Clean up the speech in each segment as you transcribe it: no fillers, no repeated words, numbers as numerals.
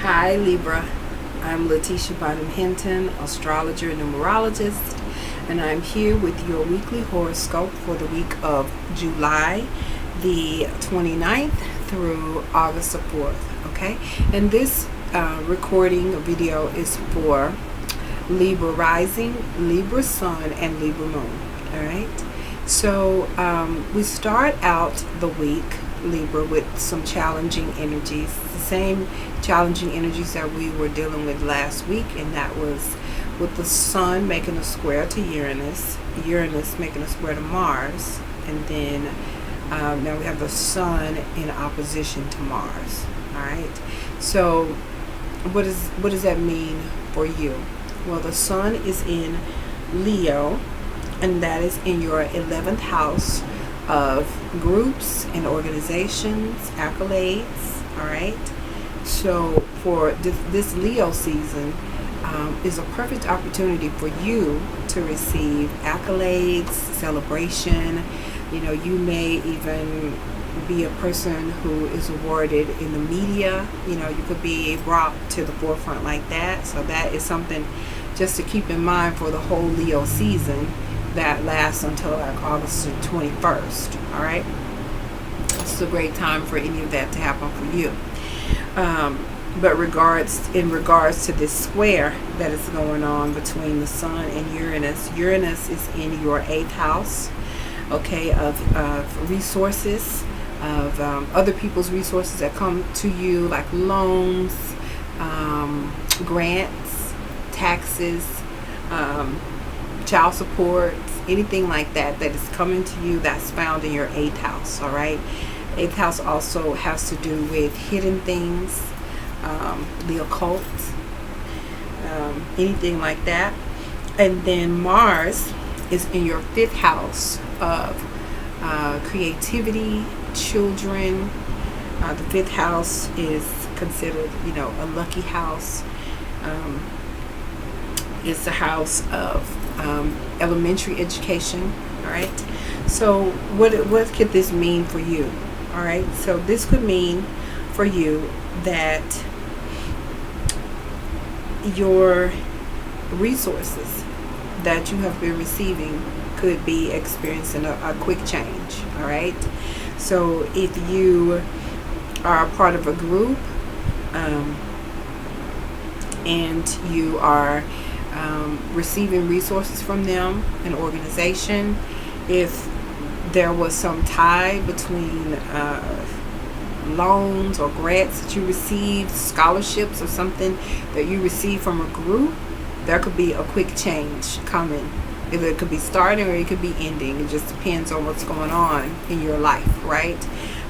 Hi Libra, I'm Lateesha Bynum Hinton, Astrologer and Numerologist, and I'm here with your weekly horoscope for the week of July the 29th through August the 4th, okay? And this recording video is for Libra rising, Libra sun, and Libra moon, all right? So we start out the week, Libra, with some challenging energies, the same challenging energies that we were dealing with last week, and that was with the sun making a square to Uranus, Uranus making a square to Mars, and then now we have the sun in opposition to Mars. All right, so what does that mean for you? Well, the sun is in Leo, and that is in your 11th house of groups and organizations, accolades. All right, so for this Leo season is a perfect opportunity for you to receive accolades, celebration. You know, you may even be a person who is awarded in the media. You know, you could be brought to the forefront like that. So that is something just to keep in mind for the whole Leo season that lasts until like August 21st. All right, it's a great time for any of that to happen for you. But in regards to this square that is going on between the sun and Uranus, Uranus is in your 8th house, okay, of resources, of other people's resources that come to you, like loans, grants, taxes, child support, anything like that that is coming to you that's found in your 8th house. All right, 8th house also has to do with hidden things, the occult, anything like that. And then Mars is in your 5th house of creativity, children. The 5th house is considered, you know, a lucky house. It's the house of elementary education. All right, so what could this mean for you? All right, so this could mean for you that your resources that you have been receiving could be experiencing a quick change. All right, so if you are a part of a group and you are receiving resources from them, an organization, if there was some tie between loans or grants that you received, scholarships or something that you received from a group, there could be a quick change coming. It could be starting or it could be ending. It just depends on what's going on in your life, right?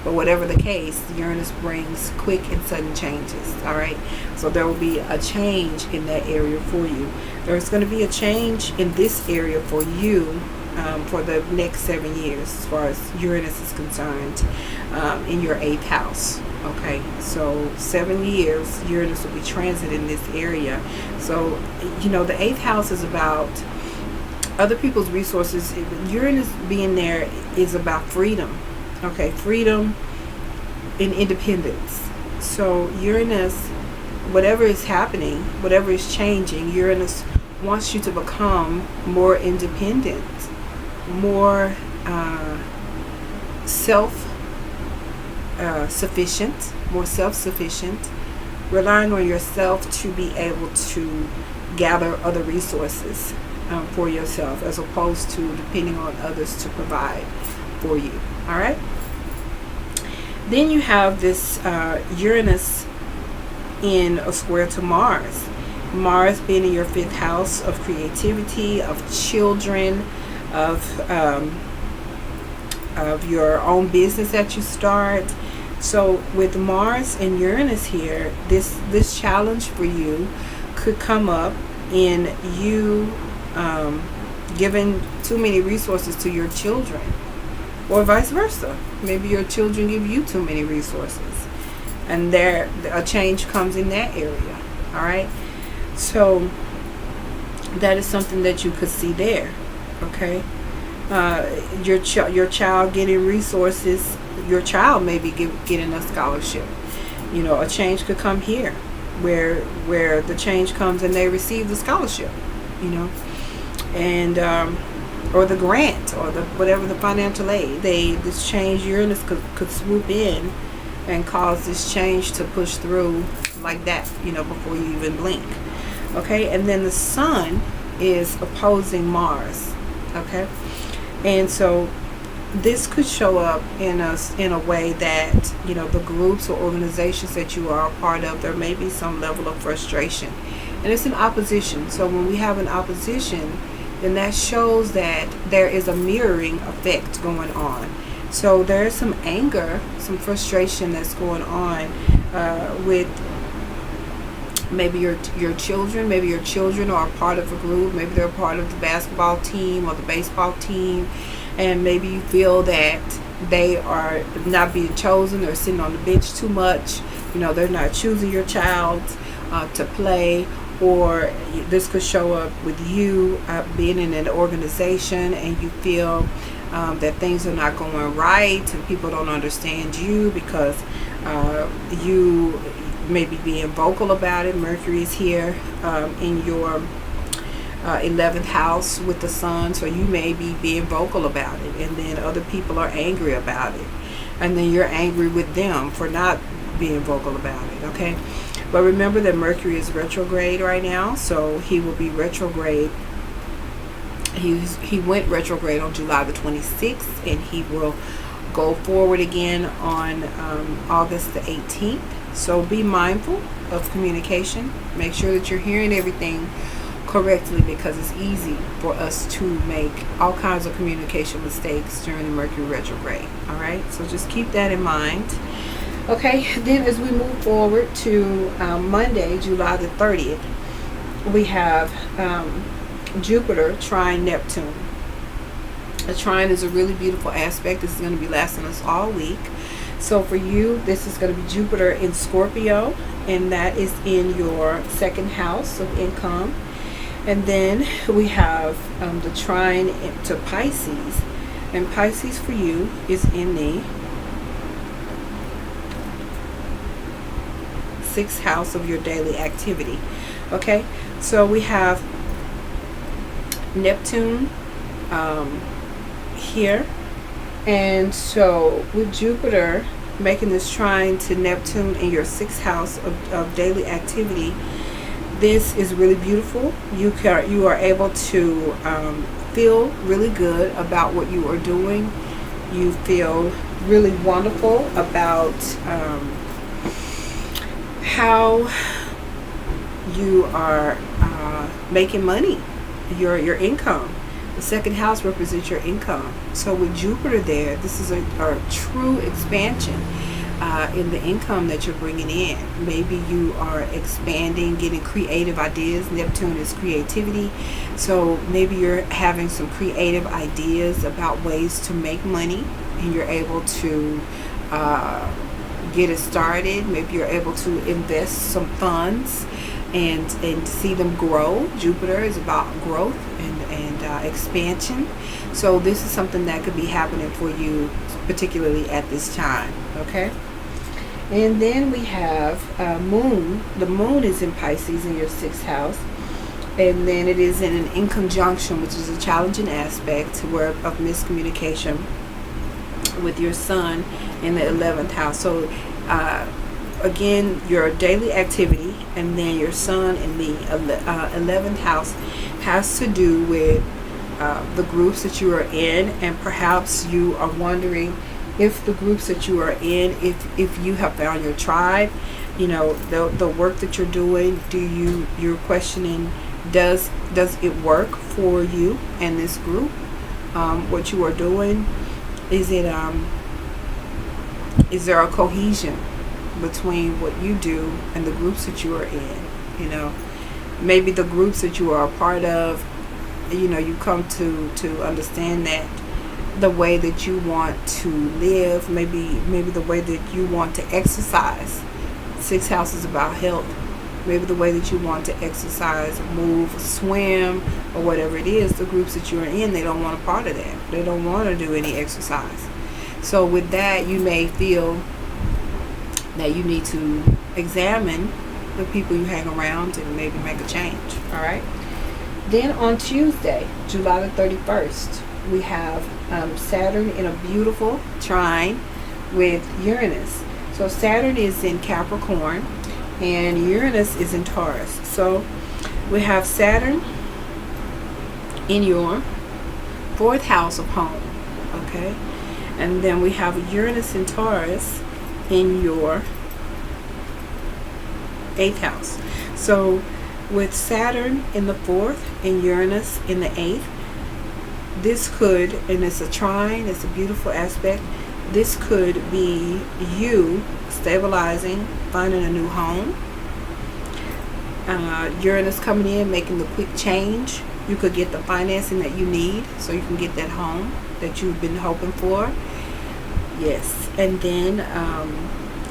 But whatever the case, Uranus brings quick and sudden changes. All right, so there will be a change in that area for you. There's going to be a change in this area for you for the next 7 years, as far as Uranus is concerned, in your 8th house. Okay, so 7 years Uranus will be transiting this area. So, you know, the 8th house is about other people's resources. Uranus being there is about freedom. Okay, freedom and independence. So Uranus, whatever is happening, whatever is changing, Uranus wants you to become more independent, more self-sufficient, relying on yourself to be able to gather other resources for yourself, as opposed to depending on others to provide for you. All right, then you have this Uranus in a square to Mars. Mars being in your 5th house of creativity, of children, of your own business that you start. So with Mars and Uranus here, this challenge for you could come up in you giving too many resources to your children, or vice versa. Maybe your children give you too many resources, and there a change comes in that area. All right, so that is something that you could see there. Okay, your child getting resources. Your child may be getting a scholarship. You know, a change could come here. where the change comes and they receive the scholarship, you know, and or the grant or the whatever the financial aid. This change, Uranus could swoop in and cause this change to push through like that, you know, before you even blink. Okay, and then the sun is opposing Mars. Okay, and so this could show up in a way that, you know, the groups or organizations that you are a part of, there may be some level of frustration, and it's an opposition. So when we have an opposition, then that shows that there is a mirroring effect going on. So there's some anger, some frustration that's going on with maybe your children. Maybe your children are a part of a group. Maybe they're a part of the basketball team or the baseball team, and maybe you feel that they are not being chosen. They're sitting on the bench too much. You know, they're not choosing your child to play. Or this could show up with you being in an organization and you feel that things are not going right and people don't understand you because you may be being vocal about it. Mercury is here in your 11th house with the sun, so you may be being vocal about it, and then other people are angry about it, and then you're angry with them for not being vocal about it. Okay, but remember that Mercury is retrograde right now, so he will be retrograde. He went retrograde on July the 26th, and he will go forward again on August the 18th. So be mindful of communication. Make sure that you're hearing everything correctly, because it's easy for us to make all kinds of communication mistakes during the Mercury retrograde. All right, so just keep that in mind. Okay, then as we move forward to Monday, July the 30th, we have Jupiter trine Neptune. A trine is a really beautiful aspect. This is going to be lasting us all week. So for you, this is going to be Jupiter in Scorpio, and that is in your second house of income. And then we have the trine to Pisces, and Pisces for you is in the 6th house of your daily activity. Okay, so we have Neptune here, and so with Jupiter making this trine to Neptune in your 6th house of daily activity, this is really beautiful. You are able to feel really good about what you are doing. You feel really wonderful about how you are making money, your income. The second house represents your income. So with Jupiter there, this is a true expansion in the income that you're bringing in. Maybe you are expanding, getting creative ideas. Neptune is creativity. So maybe you're having some creative ideas about ways to make money, and you're able to get it started. Maybe you're able to invest some funds and see them grow. Jupiter is about growth and expansion. So this is something that could be happening for you, particularly at this time. Okay, and then we have Moon. The Moon is in Pisces in your 6th house, and then it is in an inconjunction, which is a challenging aspect of miscommunication with your Sun in the 11th house. So again, your daily activity and then your Sun in the 11th house has to do with the groups that you are in, and perhaps you are wondering if the groups that you are in, if you have found your tribe, you know, the work that you're doing, you're questioning, does it work for you and this group? What you are doing, is there a cohesion between what you do and the groups that you are in? You know, maybe the groups that you are a part of, you know, you come to understand that the way that you want to live, maybe the way that you want to exercise. 6th house is about health. Maybe the way that you want to exercise, move, swim, or whatever it is, the groups that you're in, they don't want a part of that. They don't want to do any exercise. So with that, you may feel that you need to examine the people you hang around, and maybe make a change. All right. Then on Tuesday, July the 31st, we have Saturn in a beautiful trine with Uranus. So Saturn is in Capricorn and Uranus is in Taurus. So we have Saturn in your 4th house of home, okay? And then we have Uranus in Taurus in your 8th house. So with Saturn in the 4th and Uranus in the 8th, this could, and it's a trine, it's a beautiful aspect, this could be you stabilizing, finding a new home. Uranus coming in, making the quick change. You could get the financing that you need so you can get that home that you've been hoping for. Yes. And then,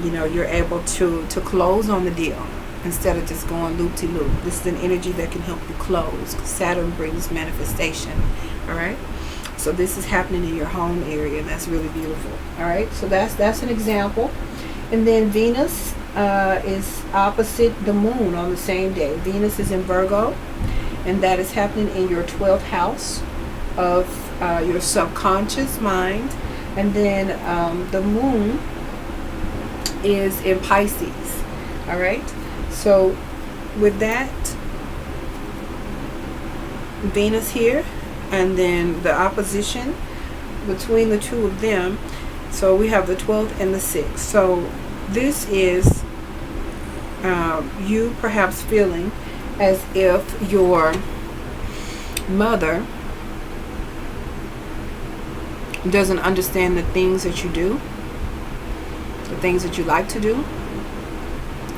you're able to close on the deal instead of just going loop-de-loop. This is an energy that can help you close. Saturn brings manifestation. All right. So this is happening in your home area, and that's really beautiful. All right. So that's an example. And then Venus is opposite the moon on the same day. Venus is in Virgo, and that is happening in your 12th house of your subconscious mind. And then the moon is in Pisces. All right. So with that, Venus here, and then the opposition between the two of them. So we have the 12th and the 6th. So this is you perhaps feeling as if your mother doesn't understand the things that you do, the things that you like to do.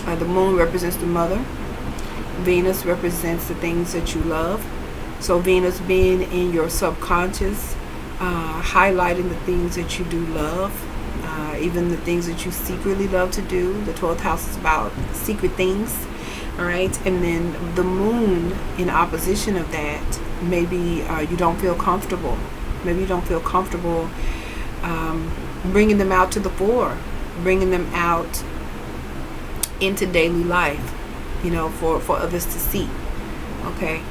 The moon represents the mother. Venus represents the things that you love. So Venus being in your subconscious, highlighting the things that you do love, even the things that you secretly love to do. The 12th house is about secret things. All right. And then the moon in opposition of that, maybe you don't feel comfortable. Maybe you don't feel comfortable bringing them out to the fore, bringing them out into daily life, for others to see. Okay.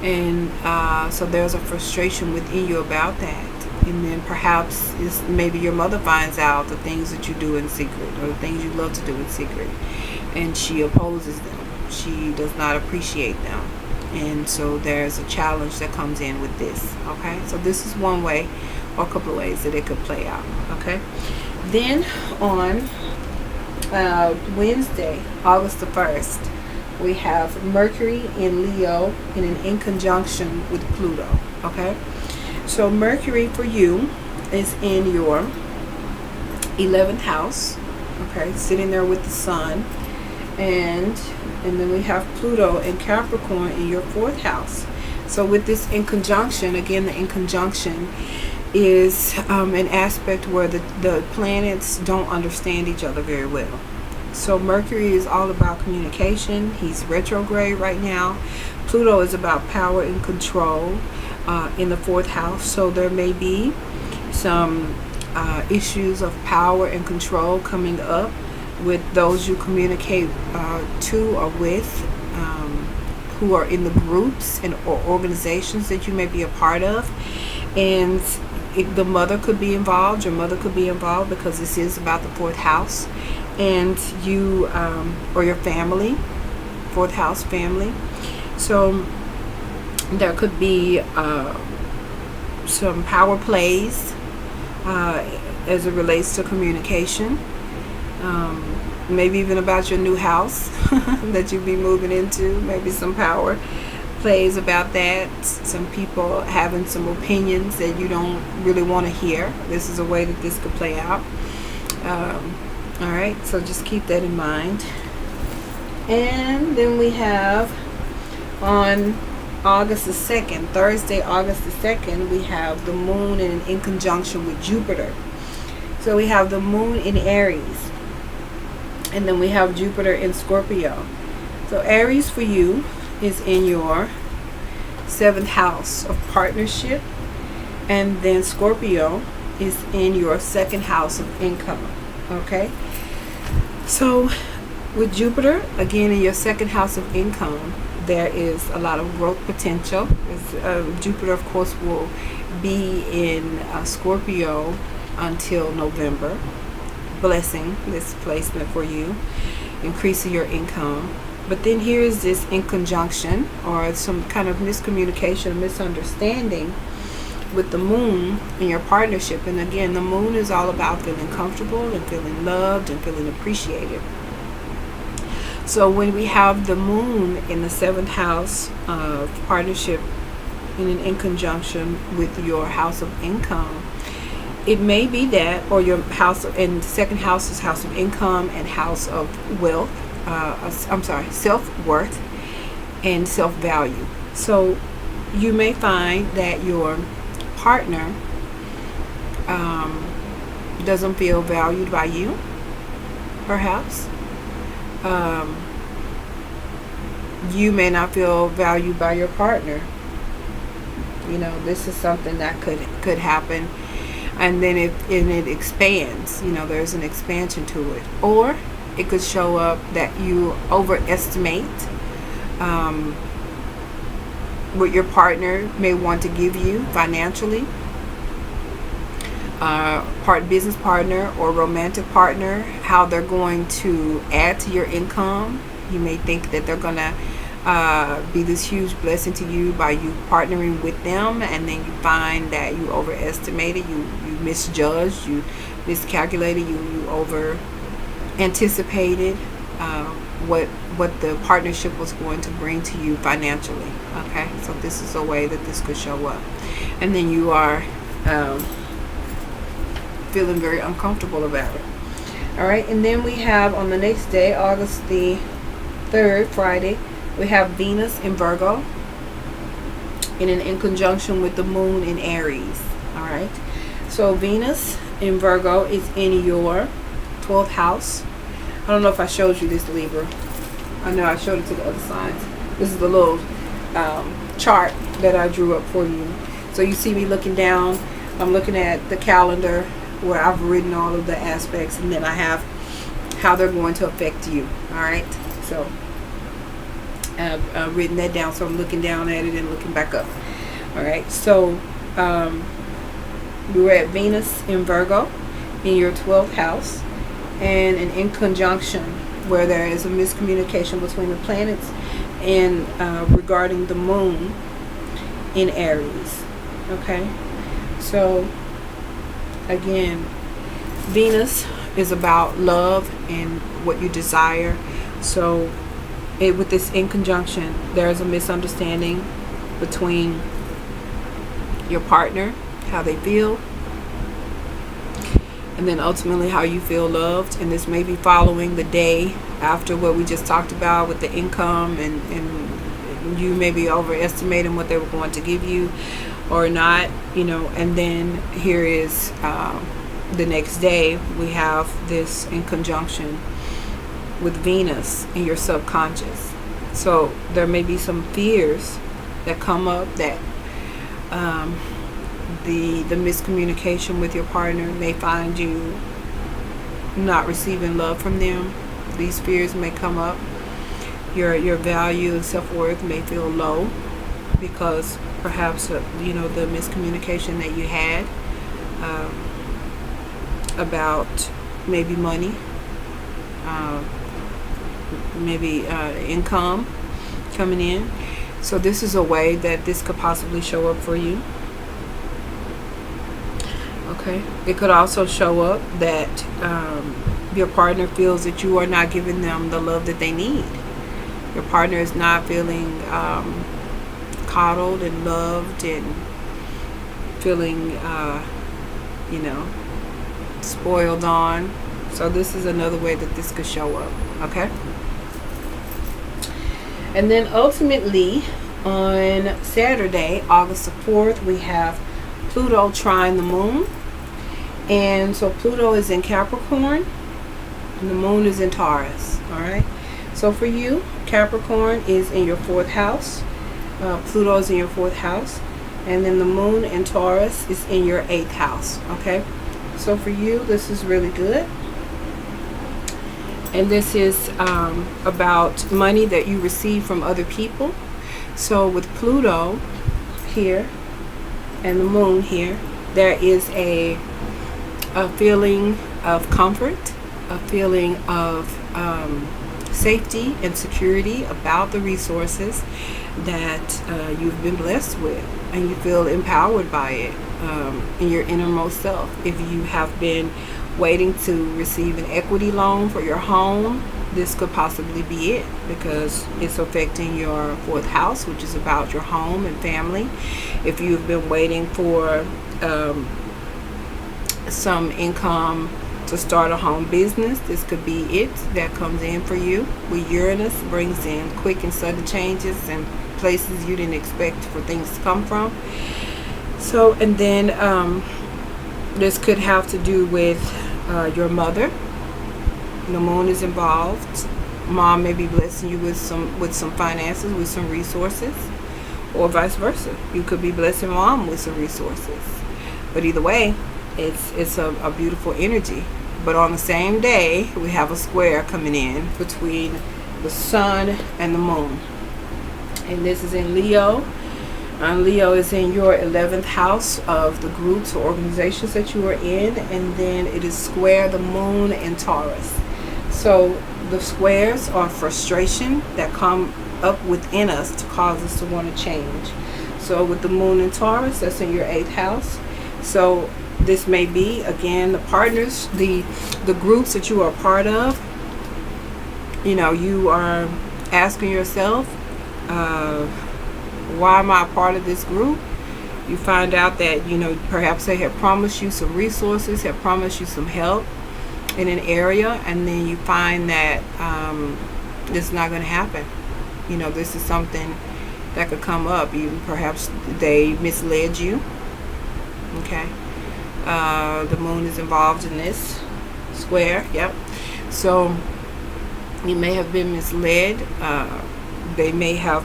And so there's a frustration within you about that. And then perhaps maybe your mother finds out the things that you do in secret, or the things you love to do in secret, and she opposes them. She does not appreciate them. And so there's a challenge that comes in with this. Okay. So this is one way, or a couple of ways that it could play out. Okay. Then on Wednesday, August the 1st, we have Mercury in Leo in conjunction with Pluto. Okay. So Mercury for you is in your 11th house. Okay. Sitting there with the sun. And then we have Pluto in Capricorn in your 4th house. So with this in conjunction, again, the in conjunction is an aspect where the planets don't understand each other very well. So Mercury is all about communication. He's retrograde right now. Pluto is about power and control in the 4th house. So there may be some issues of power and control coming up with those you communicate to or with, who are in the groups and or organizations that you may be a part of. And the mother could be involved. Your mother could be involved, because this is about the 4th house. And you or your family, 4th house family. So there could be some power plays as it relates to communication. Maybe even about your new house that you'll be moving into. Maybe some power plays about that. Some people having some opinions that you don't really want to hear. This is a way that this could play out. All right, so just keep that in mind. And then we have on August the 2nd, Thursday, August the 2nd, we have the moon in conjunction with Jupiter. So we have the moon in Aries, and then we have Jupiter in Scorpio. So Aries for you is in your 7th house of partnership, and then Scorpio is in your 2nd house of income. Okay, so With Jupiter, again, in your second house of income, there is a lot of growth potential. Jupiter, of course, will be in Scorpio until November, blessing this placement for you, increasing your income. But then here is this in conjunction, or some kind of miscommunication, misunderstanding with the moon in your partnership. And again, the moon is all about feeling comfortable and feeling loved and feeling appreciated. So when we have the moon in the seventh house of partnership in conjunction with your house of income, it may be that, or your house in second house is house of income and house of wealth, self-worth and self-value. So you may find that your partner doesn't feel valued by you, perhaps. You may not feel valued by your partner. You know, this is something that could happen, and then it expands. You know, there's an expansion to it. Or it could show up that you overestimate what your partner may want to give you financially. Business partner or romantic partner, how they're going to add to your income. You may think that they're going to be this huge blessing to you by you partnering with them, and then you find that you overestimated, you misjudged, you miscalculated, you over anticipated what the partnership was going to bring to you financially. Okay, so this is a way that this could show up, and then you are feeling very uncomfortable about it. All right, and then we have on the next day, August the 3rd, Friday, we have Venus in Virgo in conjunction with the moon in Aries. All right, so Venus in Virgo is in your 12th house. I don't know if I showed you this, Libra. I know I showed it to the other signs. This is the little chart that I drew up for you. So you see me looking down. I'm looking at the calendar where I've written all of the aspects, and then I have how they're going to affect you. All right, so I've written that down, so I'm looking down at it and looking back up. All right, so we were at Venus in Virgo in your 12th house, and in conjunction where there is a miscommunication between the planets and regarding the moon in Aries. Okay, so again, Venus is about love and what you desire. So with this in conjunction, there is a misunderstanding between your partner, how they feel, and then ultimately how you feel loved. And this may be following the day after what we just talked about with the income, and you may be overestimating what they were going to give you or not, you know. And then here is the next day, we have this in conjunction with Venus in your subconscious. So there may be some fears that come up that the miscommunication with your partner may find you not receiving love from them. These fears may come up. Your value and self-worth may feel low because perhaps the miscommunication that you had about maybe money, maybe income coming in. So this is a way that this could possibly show up for you. Okay, it could also show up that your partner feels that you are not giving them the love that they need. Your partner is not feeling coddled and loved and feeling spoiled on. So this is another way that this could show up. Okay, and then ultimately on Saturday, August the 4th, we have Pluto trine the moon. And so Pluto is in Capricorn and the moon is in Taurus. All right, so for you, Capricorn is in your 4th house, Pluto is in your 4th house, and then the moon in Taurus is in your 8th house. Okay, so for you, this is really good. And this is about money that you receive from other people. So with Pluto here and the moon here, there is a feeling of comfort, a feeling of safety and security about the resources that you've been blessed with, and you feel empowered by it in your innermost self. If you have been waiting to receive an equity loan for your home, this could possibly be it, because it's affecting your fourth house, which is about your home and family. If you've been waiting for some income to start a home business, this could be it that comes in for you. With Uranus, brings in quick and sudden changes and places you didn't expect for things to come from. So, and then this could have to do with your mother. The moon is involved. Mom may be blessing you with some finances, with some resources, or vice versa. You could be blessing mom with some resources. But either way, it's a beautiful energy. But on the same day, we have a square coming in between the sun and the moon, and this is in Leo. Leo is in your 11th house of the groups or organizations that you are in, and then it is square the moon in Taurus. So the squares are frustration that come up within us to cause us to want to change. So with the moon in Taurus, that's in your 8th house. So this may be, again, the partners, the groups that you are part of. You know, you are asking yourself, why am I a part of this group? You find out that, you know, perhaps they have promised you some resources, have promised you some help in an area, and then you find that this is not going to happen. You know, this is something that could come up. Perhaps they misled you. Okay. The moon is involved in this square. Yep. So you may have been misled. They may have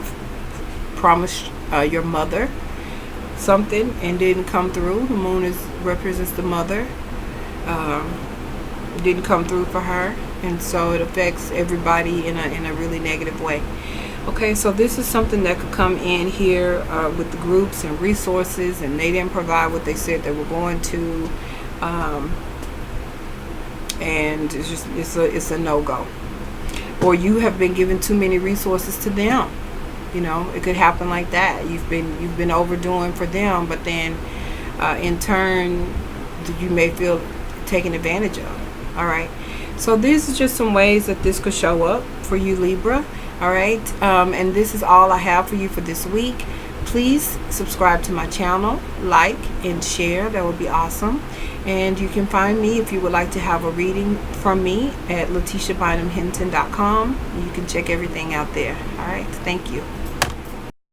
promised your mother something and didn't come through. The moon represents the mother. Didn't come through for her, and so it affects everybody in a really negative way. Okay, so this is something that could come in here with the groups and resources, and they didn't provide what they said they were going to, and it's a no-go. Or you have been given too many resources to them. You know, it could happen like that. You've been overdoing for them, but then in turn you may feel taken advantage of. All right, so these are just some ways that this could show up for you, Libra. All right, and this is all I have for you for this week. Please subscribe to my channel, like and share. That would be awesome. And you can find me if you would like to have a reading from me at LateeshaBynumHinton.com. You can check everything out there. All right, thank you.